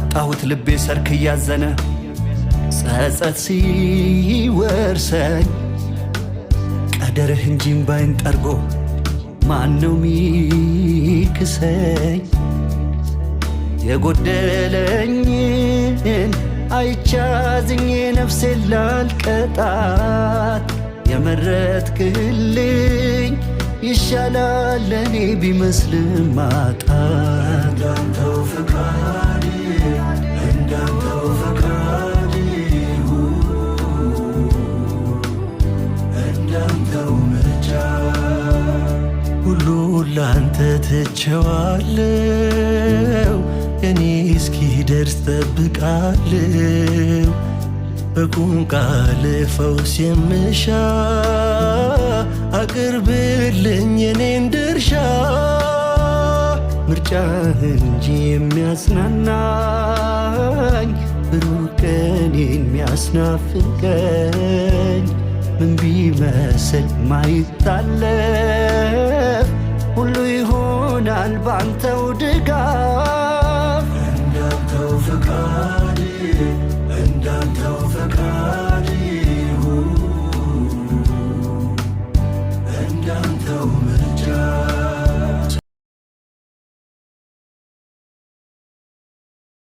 ባጣሁት ልቤ ሰርክ እያዘነ ጸጸት ሲወርሰኝ ቀደርህ እንጂ እምባዬን ጠርጎ ማነው ሚክሰኝ? የጎደለኝን አይቻዝኜ ነፍሴን ላልቀጣት የመረጥክልኝ ይሻላል ለኔ ቢመስልም ማጣት። እንዳንተው ፈቃድ እንዳንተው ፈቃድ እንዳንተው ምርጫ ሁሉ ላንተ ትቼዋለሁ እኔ እስኪደርስ ጠብቃለሁ በቁም ቃል ፈውስ የምሻ አቅርብልኝ የኔን ድርሻ ምርጫህ እንጂ የሚያጽናናኝ ብሩህ ቀኔን የሚያስናፍቀኝ ምን ቢመስል ማይታለፍ ሁሉ ይሆናል ባንተው ድጋፍ